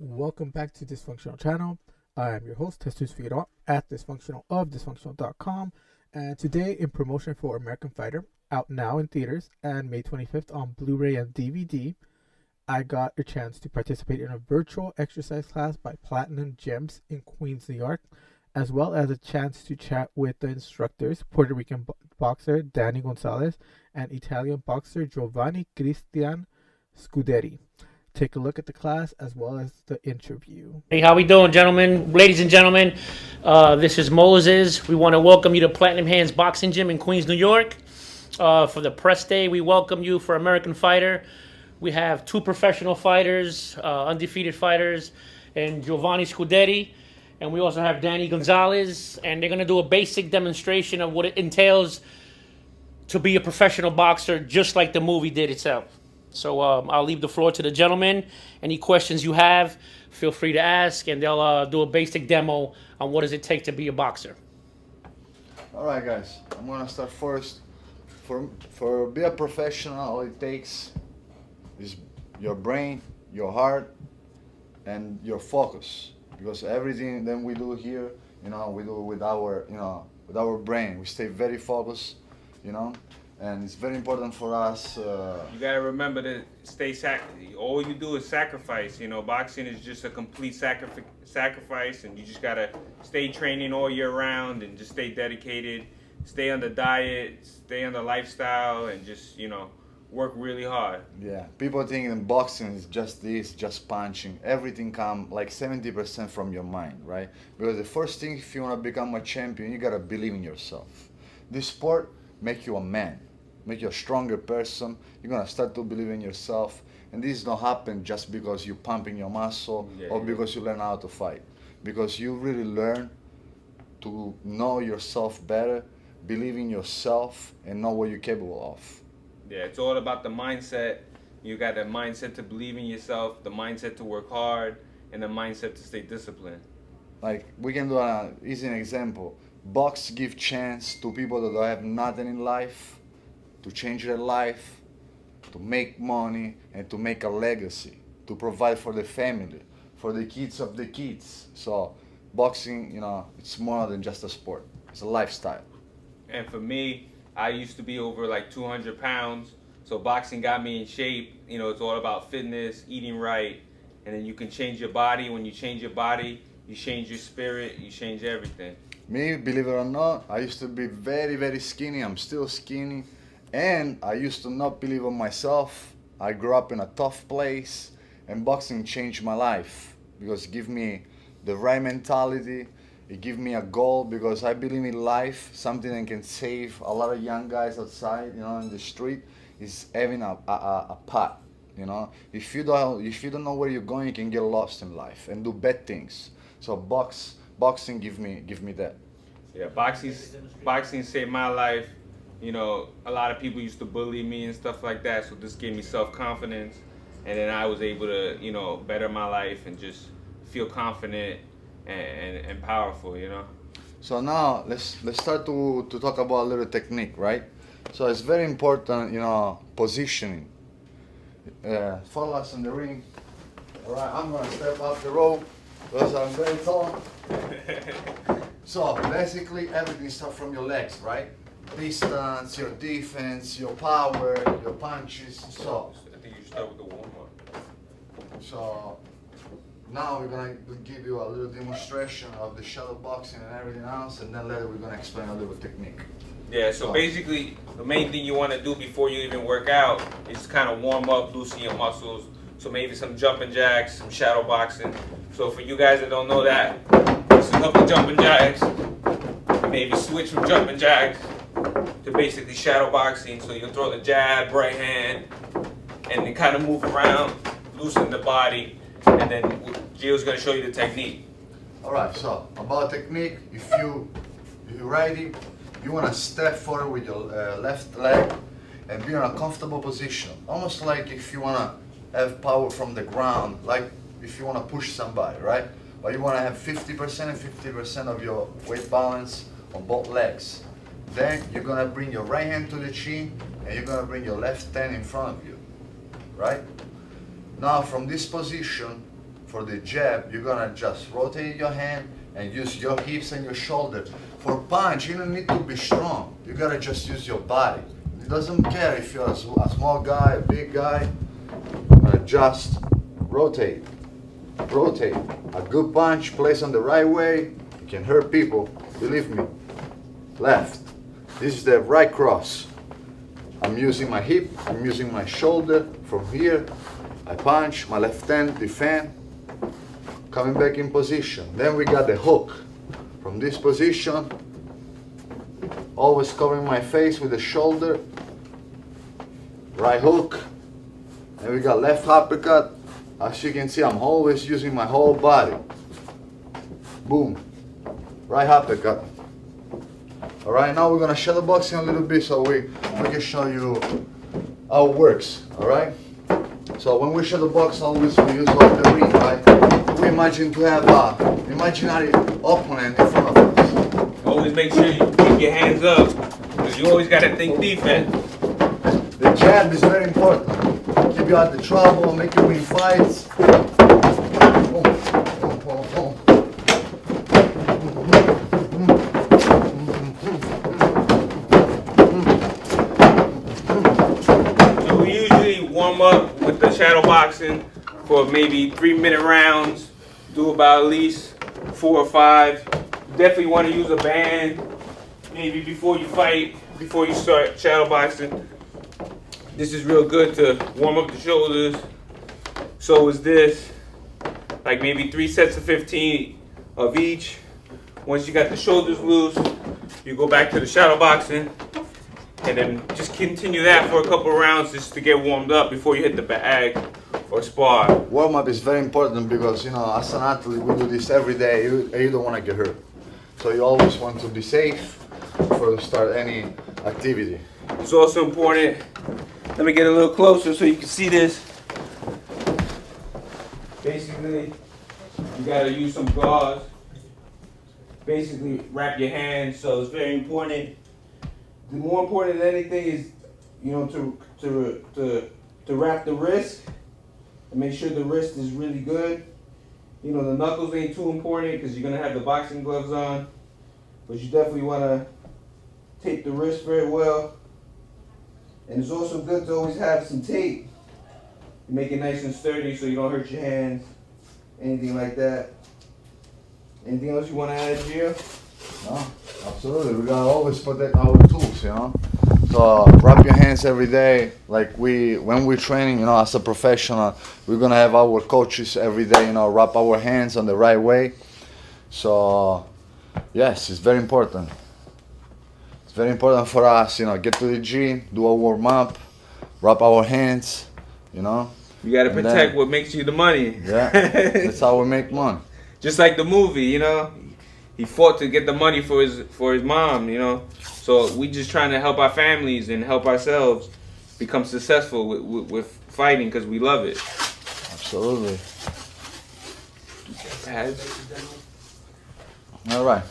Welcome back to Dysfunctional Channel. I am your host, Jesus Figueroa at Dysfunctional of Dysfunctional.com. And today, in promotion for American Fighter, out now in theaters and May 25th on Blu-ray and DVD, I got a chance to participate in a virtual exercise class by Platinum Gyms in Queens, New York, as well as a chance to chat with the instructors, Puerto Rican boxer Danny Gonzalez and Italian boxer Giovanni Scuderi. Take a look at the class as well as the interview. Hey, how we doing, gentlemen? Ladies and gentlemen, this is Moses. We want to welcome you to Platinum Hands Boxing Gym in Queens, New York. For the press day, we welcome you for American Fighter. We have two professional fighters, undefeated fighters, and Giovanni Scuderi. And we also have Danny Gonzalez. And they're going to do a basic demonstration of what it entails to be a professional boxer, just like the movie did itself. So I'll leave the floor to the gentlemen. Any questions you have, feel free to ask, and they'll do a basic demo on what does it take to be a boxer. All right, guys. I'm gonna start first. For be a professional, all it takes is your brain, your heart, and your focus. Because everything that we do here, we do it with our brain. We stay very focused, and it's very important for us. You gotta remember to stay all you do is sacrifice. Boxing is just a complete sacrifice, and you just gotta stay training all year round and just stay dedicated, stay on the diet, stay on the lifestyle, and just work really hard. Yeah, people think in boxing is just punching. Everything comes like 70% from your mind, right? Because the first thing, if you wanna become a champion, you gotta believe in yourself. This sport make you a man. Make you a stronger person. You're gonna start to believe in yourself, and this don't happen just because you're pumping your muscle or because you learn how to fight. Because you really learn to know yourself better, believe in yourself, and know what you're capable of. Yeah, it's all about the mindset. You got the mindset to believe in yourself, the mindset to work hard, and the mindset to stay disciplined. Like we can do an easy example. Box give chance to people that don't have nothing in life to change their life, to make money, and to make a legacy, to provide for the family, for the kids of the kids. So boxing, it's more than just a sport. It's a lifestyle. And for me, I used to be over like 200 pounds, so boxing got me in shape. It's all about fitness, eating right, and then you can change your body. When you change your body, you change your spirit, you change everything. Me, believe it or not, I used to be very, very skinny. I'm still skinny. And I used to not believe in myself. I grew up in a tough place, and boxing changed my life because it gave me the right mentality. It gave me a goal because I believe in life. Something that can save a lot of young guys outside, in the street, is having a path. If you don't know where you're going, you can get lost in life and do bad things. So boxing give me that. Yeah, boxing saved my life. A lot of people used to bully me and stuff like that, so this gave me self-confidence, and then I was able to, better my life and just feel confident and powerful, So now let's start to talk about a little technique, right? So it's very important, positioning. Follow us in the ring. All right, I'm gonna step up the rope because I'm very tall. So basically everything starts from your legs, right? Distance, your defense, your power, your punches. So I think you should start with the warm-up. So now we're gonna give you a little demonstration of the shadow boxing and everything else, and then later we're gonna explain a little technique. Yeah, so basically the main thing you want to do before you even work out is kind of warm up, loosen your muscles. So maybe some jumping jacks, some shadow boxing. So for you guys that don't know that, just a couple jumping jacks. Maybe switch from jumping jacks to basically shadow boxing. So you'll throw the jab, right hand, and then kind of move around, loosen the body, and then Gio's gonna show you the technique. All right. So about technique, if you're ready, you wanna step forward with your left leg and be in a comfortable position, almost like if you wanna have power from the ground, like if you wanna push somebody, right? But you wanna have 50% and 50% of your weight balance on both legs. Then you're gonna bring your right hand to the chin and you're gonna bring your left hand in front of you, right? Now from this position, for the jab, you're gonna just rotate your hand and use your hips and your shoulder. For punch, you don't need to be strong. You gotta just use your body. It doesn't care if you're a small guy, a big guy. Just rotate, rotate. A good punch placed on the right way, it can hurt people, believe me. Left. This is the right cross. I'm using my hip, I'm using my shoulder from here. I punch, my left hand, defend. Coming back in position. Then we got the hook. From this position, always covering my face with the shoulder. Right hook. And we got left uppercut. As you can see, I'm always using my whole body. Boom. Right uppercut. Alright, now we're gonna shadow boxing a little bit so we can show you how it works. Alright? So when we shadow box, always we use off the ring, right? We imagine to have an imaginary opponent in front of us. Always make sure you keep your hands up, because you always gotta think defense. The jab is very important. Keep you out of trouble, make you win fights. Boom, boom, boom, boom. So we usually warm up with the shadow boxing for maybe 3-minute rounds. Do about at least 4 or 5. Definitely want to use a band maybe before you fight, before you start shadow boxing. This is real good to warm up the shoulders. So is this, like maybe 3 sets of 15 of each. Once you got the shoulders loose, you go back to the shadow boxing, and then just continue that for a couple rounds just to get warmed up before you hit the bag or spar. Warm up is very important because, you know, as an athlete, we do this every day. You don't want to get hurt. So you always want to be safe before you start any activity. It's also important, let me get a little closer so you can see this. Basically, you gotta use some gauze. Basically, wrap your hands, so it's very important. The more important than anything is, you know, to wrap the wrist and make sure the wrist is really good. You know, the knuckles ain't too important because you're gonna have the boxing gloves on, but you definitely wanna tape the wrist very well. And it's also good to always have some tape. Make it nice and sturdy so you don't hurt your hands, anything like that. Anything else you want to add, Gio? No, absolutely. We gotta always protect our tools, you know. So wrap your hands every day. Like when we're training, you know, as a professional, we're gonna have our coaches every day, you know, wrap our hands on the right way. So yes, it's very important. It's very important for us, you know, get to the gym, do a warm up, wrap our hands, you know. You gotta protect what makes you the money. Yeah, that's how we make money. Just like the movie, you know, he fought to get the money for his mom, you know. So we just trying to help our families and help ourselves become successful with fighting because we love it. Absolutely. All right.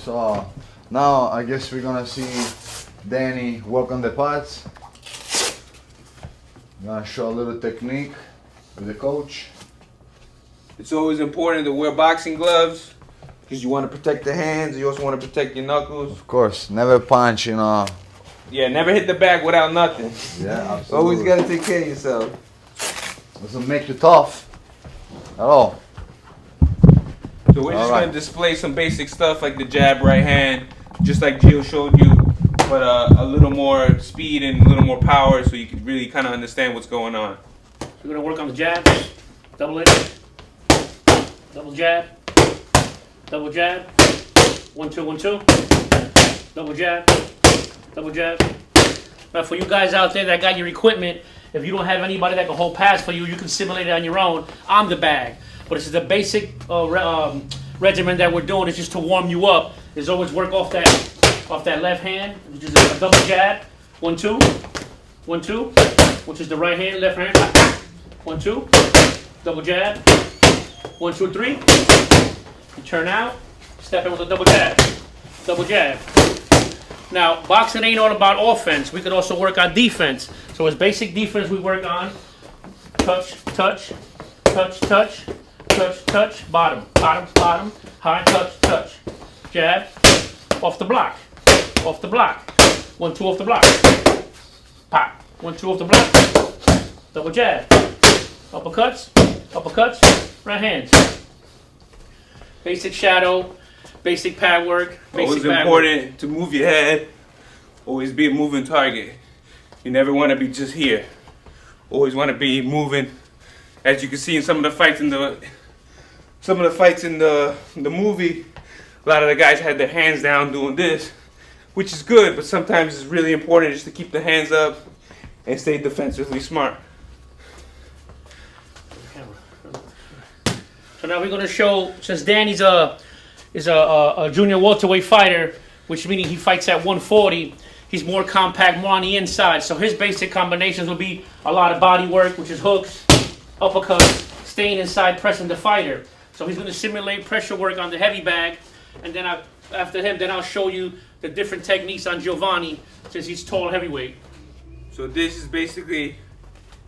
So now I guess we're gonna see Danny work on the pads. I'm gonna show a little technique with the coach. It's always important to wear boxing gloves because you want to protect the hands. You also want to protect your knuckles. Of course, never punch, you know. Yeah, never hit the bag without nothing. Yeah, absolutely. Always got to take care of yourself. Doesn't make you tough at all. So we're just going to display some basic stuff like the jab right hand, just like Gio showed you, but a little more speed and a little more power so you can really kind of understand what's going on. We're going to work on the jab, double it. Double jab, double jab, 1, 2, 1, 2, double jab, double jab. Now for you guys out there that got your equipment, if you don't have anybody that can hold pads for you, you can simulate it on your own. I'm the bag. But this is the basic regimen that we're doing. It's just to warm you up. Is always work off that left hand, which is a double jab, 1, 2, 1, 2, which is the right hand, left hand, 1, 2, double jab. 1, 2, 3. You turn out, step in with a double jab. Double jab. Now, boxing ain't all about offense. We could also work on defense. So as basic defense, we work on touch, touch, touch, touch, touch, touch, bottom, bottom, bottom, high touch, touch. Jab, off the block, off the block. 1, 2 off the block. Pop. 1, 2 off the block. Double jab. Uppercuts, uppercuts, right hands. Basic shadow, basic pad work. Always important to move your head. Always be a moving target. You never want to be just here. Always want to be moving. As you can see in some of the fights in the movie, a lot of the guys had their hands down doing this, which is good, but sometimes it's really important just to keep the hands up and stay defensively smart. So now we're going to show, since Danny's a junior welterweight fighter, which meaning he fights at 140, he's more compact, more on the inside. So his basic combinations will be a lot of body work, which is hooks, uppercuts, staying inside, pressing the fighter. So he's going to simulate pressure work on the heavy bag, and then after him, then I'll show you the different techniques on Giovanni, since he's tall heavyweight. So this is basically,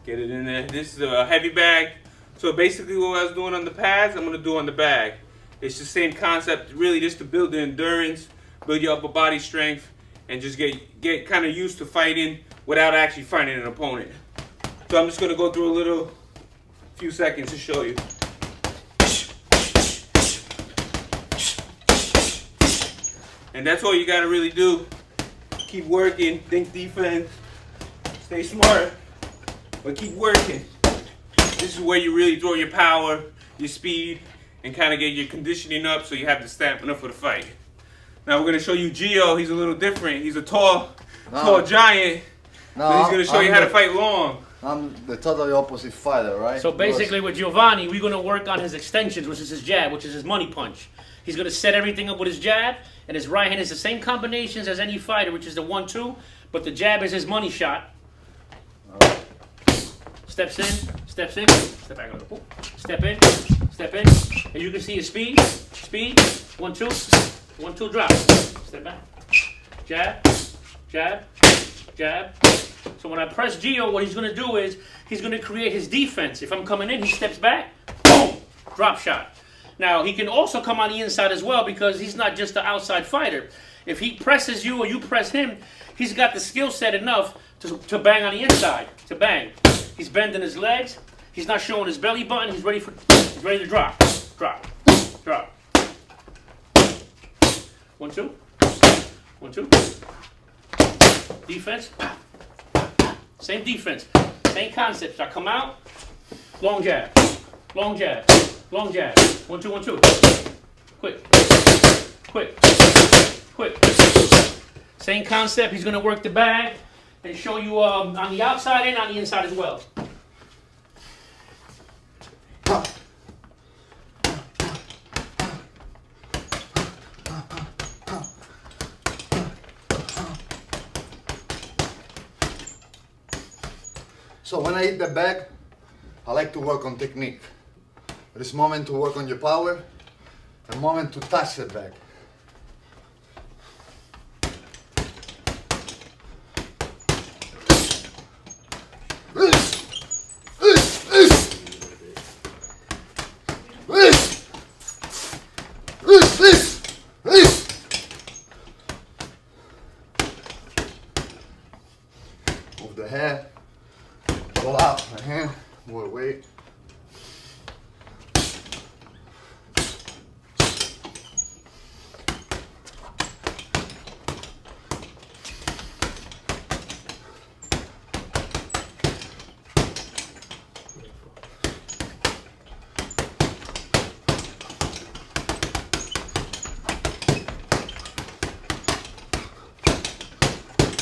get it in there, this is a heavy bag. So basically what I was doing on the pads, I'm going to do on the bag. It's the same concept, really just to build the endurance, build your upper body strength, and just get kind of used to fighting without actually fighting an opponent. So I'm just going to go through a few seconds to show you. And that's all you got to really do. Keep working, think defense, stay smart, but keep working. This is where you really throw your power, your speed, and kind of get your conditioning up so you have the stamina for the fight. Now we're going to show you Gio. He's a little different. He's a tall giant. But he's going to show you how to fight long. I'm the totally opposite fighter, right? So basically with Giovanni, we're going to work on his extensions, which is his jab, which is his money punch. He's going to set everything up with his jab, and his right hand is the same combinations as any fighter, which is the 1-2, but the jab is his money shot. Steps in, step back on the pool. Step in, as you can see his speed, 1-2, 1-2 drop. Step back, jab, jab, jab. So when I press Gio, what he's going to do is, he's going to create his defense. If I'm coming in, he steps back, boom, drop shot. Now, he can also come on the inside as well because he's not just an outside fighter. If he presses you or you press him, he's got the skill set enough to bang on the inside, to bang. He's bending his legs. He's not showing his belly button. He's ready to drop. Drop. Drop. 1-2. 1-2. Defense. Same defense. Same concept. I come out. Long jab. Long jab. Long jab. 1-2, 1-2. Quick. Quick. Quick. Same concept. He's going to work the bag and show you on the outside and on the inside as well. So when I hit the bag, I like to work on technique. There is a moment to work on your power, a moment to touch the bag. Move the head, pull out the hand, more weight.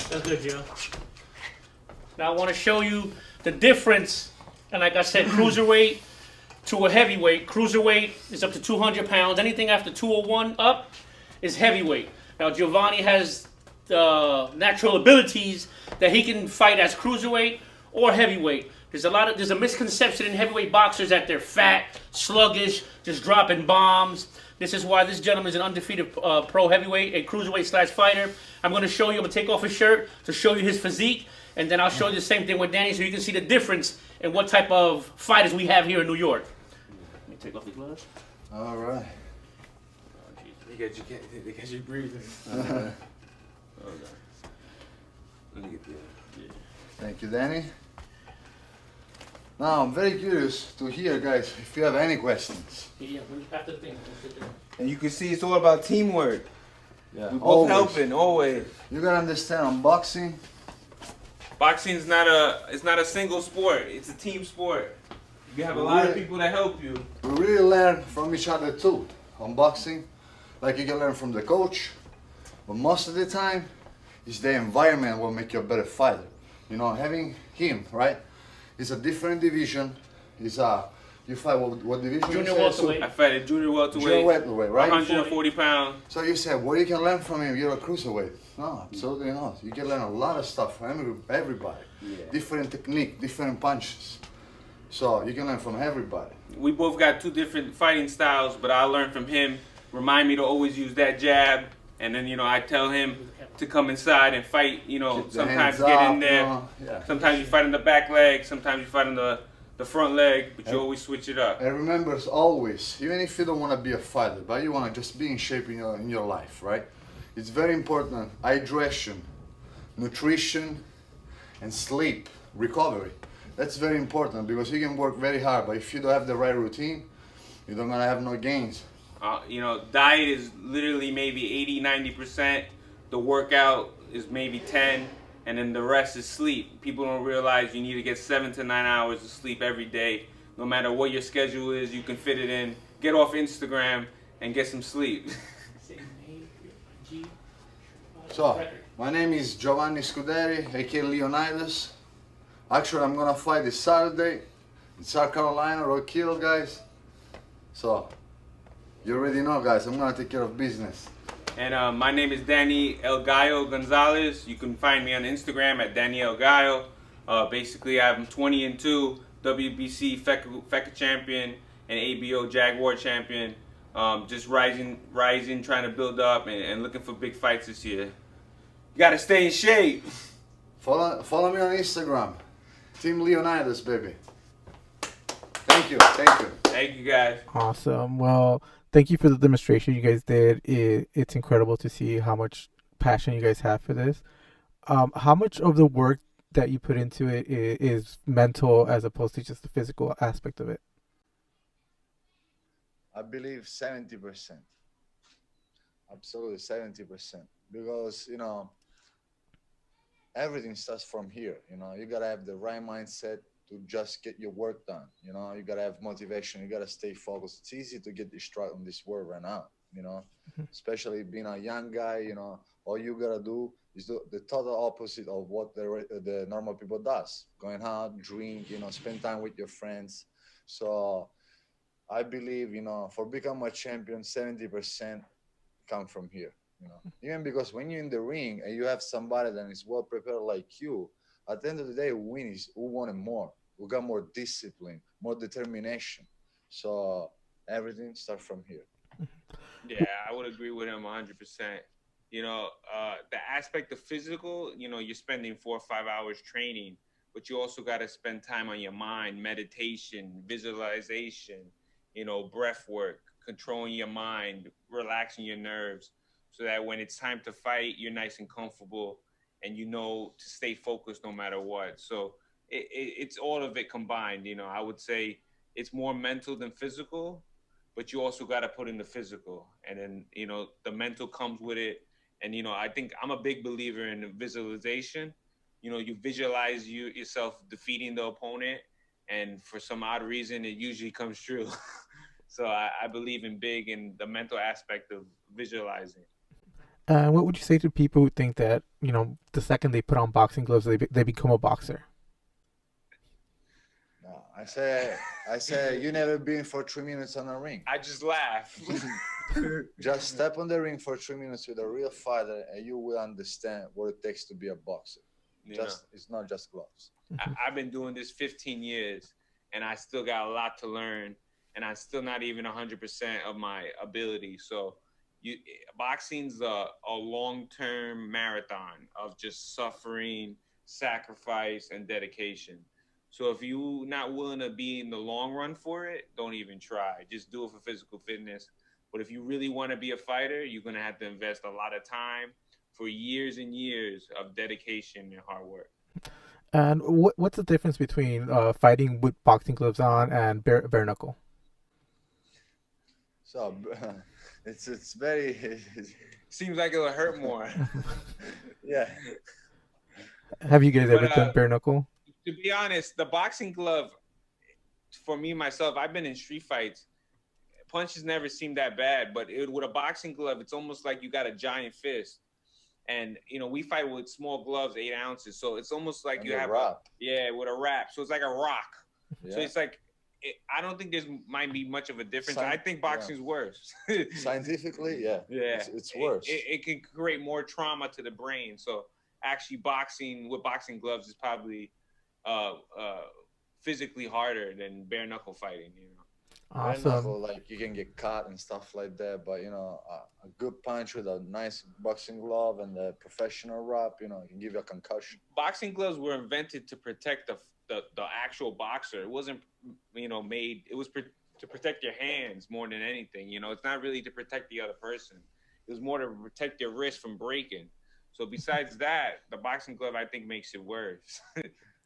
That's good, Joe. Now I want to show you the difference, and like I said, cruiserweight to a heavyweight. Cruiserweight is up to 200 pounds. Anything after 201 up is heavyweight. Now Giovanni has natural abilities that he can fight as cruiserweight or heavyweight. There's a misconception in heavyweight boxers that they're fat, sluggish, just dropping bombs. This is why this gentleman is an undefeated pro heavyweight, a cruiserweight slash fighter. I'm going to show you, I'm going to take off his shirt to show you his physique, and then I'll show you the same thing with Danny so you can see the difference in what type of fighters we have here in New York. me take off the gloves. All right. Oh, jeez. They got you breathing. Okay. Let me get the. Yeah. Thank you, Danny. Now, I'm very curious to hear, guys, if you have any questions. Yeah, when you have to think, we'll sit there. And you can see it's all about teamwork. Yeah, We both always. helping, always. You gotta understand, on boxing, Boxing's not a single sport. It's a team sport. You have a lot of people that help you. we really learn from each other too. On boxing, like you can learn from the coach, but most of the time, it's the environment will make you a better fighter. You know, having him, right? It's a different division. It's a, you fight what division? Junior you say? welterweight. I fight at junior welterweight. Junior welterweight, right? 140 pounds. So you said, what you can learn from him, you're a cruiserweight. No, absolutely not. You can learn a lot of stuff from everybody. Yeah. Different technique, different punches. So you can learn from everybody. We both got two different fighting styles, but I learned from him. Remind me to always use that jab, and then I tell him to come inside and fight. Keep the Sometimes hands get up, in there. Yeah. Sometimes you fight on the back leg. Sometimes you fight on the front leg, but you always switch it up. And remember, always, even if you don't want to be a fighter, but you want to just be in shape in your life, right? It's very important. Hydration, nutrition, and sleep, recovery. That's very important because you can work very hard, but if you don't have the right routine, you're not gonna have no gains. Diet is literally maybe 80-90%. The workout is maybe 10, and then the rest is sleep. People don't realize you need to get 7 to 9 hours of sleep every day. No matter what your schedule is, you can fit it in. Get off Instagram and get some sleep. So, my name is Giovanni Scuderi, aka Leonidas. Actually, I'm gonna fight this Saturday in South Carolina, Rock Hill, guys. So, you already know, guys, I'm gonna take care of business. And my name is Danny El Gallo Gonzalez. You can find me on Instagram at Danny El Gallo. Basically, I'm 20-2, WBC FECA champion and ABO Jaguar champion. Just rising, trying to build up and looking for big fights this year. You gotta stay in shape. Follow me on Instagram, Team Leonidas, baby. Thank you, thank you. Thank you, guys. Awesome. Well, thank you for the demonstration you guys did. It's incredible to see how much passion you guys have for this. How much of the work that you put into it is mental as opposed to just the physical aspect of it? I believe 70%. Absolutely 70%. Because, everything starts from here. You gotta have the right mindset to just get your work done. You gotta have motivation. You gotta stay focused. It's easy to get distracted in this world right now. Especially being a young guy. All you gotta do is the total opposite of what the normal people does. Going out, drink, spend time with your friends. So I believe, for becoming a champion, 70% come from here. Even because when you're in the ring and you have somebody that is well prepared like you, at the end of the day, who wanted more, who got more discipline, more determination. So everything starts from here. Yeah, I would agree with him 100%. The aspect of physical, you're spending 4 or 5 hours training, but you also got to spend time on your mind, meditation, visualization, breath work, controlling your mind, relaxing your nerves, so that when it's time to fight, you're nice and comfortable and to stay focused no matter what. So it's all of it combined. I would say it's more mental than physical, but you also got to put in the physical. And then, the mental comes with it. And, I think I'm a big believer in visualization. You visualize yourself defeating the opponent, and for some odd reason, it usually comes true. So I believe in the mental aspect of visualizing. What would you say to people who think that, the second they put on boxing gloves, they become a boxer? No, I say you never been for 3 minutes on a ring. I just laugh. Just step on the ring for 3 minutes with a real fighter and you will understand what it takes to be a boxer. It's not just gloves. I've been doing this 15 years and I still got a lot to learn, and I'm still not even 100% of my ability. So boxing's a long-term marathon of just suffering, sacrifice, and dedication. So if you're not willing to be in the long run for it, don't even try. Just do it for physical fitness. But if you really want to be a fighter, you're going to have to invest a lot of time for years and years of dedication and hard work. And what's the difference between fighting with boxing gloves on and bare knuckle? So it's very Seems like it'll hurt more. yeah. Have you guys ever But, done bare knuckle? To be honest, the boxing glove, for me, myself, I've been in street fights. Punches never seem that bad, but with a boxing glove, it's almost like you got a giant fist. And, you know, we fight with small gloves, 8 ounces. So it's almost like And you a have wrap. with a wrap. So it's like a rock. Yeah. So it's like, I don't think there's might be much of a difference. I think boxing's worse. Scientifically, yeah. Yeah. It's worse. It can create more trauma to the brain. So actually boxing with boxing gloves is probably physically harder than bare knuckle fighting, you know. Awesome. Bare knuckle, like you can get caught and stuff like that, but you know, a good punch with a nice boxing glove and a professional wrap, you know, can give you a concussion. Boxing gloves were invented to protect the actual boxer. It wasn't, you know, made. It was to protect your hands more than anything. You know, it's not really to protect the other person. It was more to protect your wrist from breaking. So besides that, the boxing glove I think makes it worse.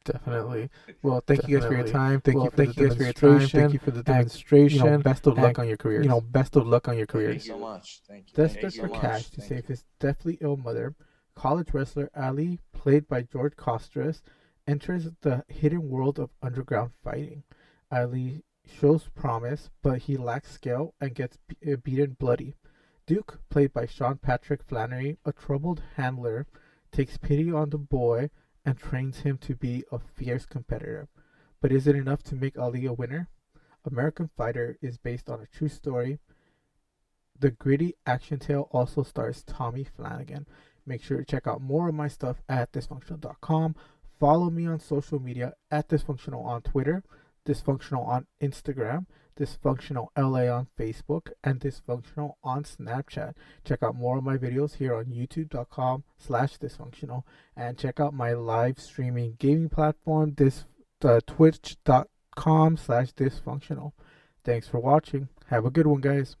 Definitely. Well, thank you guys for your time. Thank you for the demonstration. You know, best of luck on your careers. Best of luck on your Thank careers. you so much. Thank you. Desperate Thank you for so much. cash to Thank save you. his deathly ill mother, college wrestler Ali, played by George Costas, enters the hidden world of underground fighting. Ali shows promise, but he lacks skill and gets beaten bloody. Duke, played by Sean Patrick Flannery, a troubled handler, takes pity on the boy and trains him to be a fierce competitor. But is it enough to make Ali a winner? American Fighter is based on a true story. The gritty action tale also stars Tommy Flanagan. Make sure to check out more of my stuff at Thisfunktional.com. Follow me on social media at Thisfunktional on Twitter, Thisfunktional on Instagram, Thisfunktional LA on Facebook, and Thisfunktional on Snapchat. Check out more of my videos here on youtube.com/Thisfunktional, and check out my live streaming gaming platform, twitch.com/Thisfunktional. Thanks for watching. Have a good one, guys.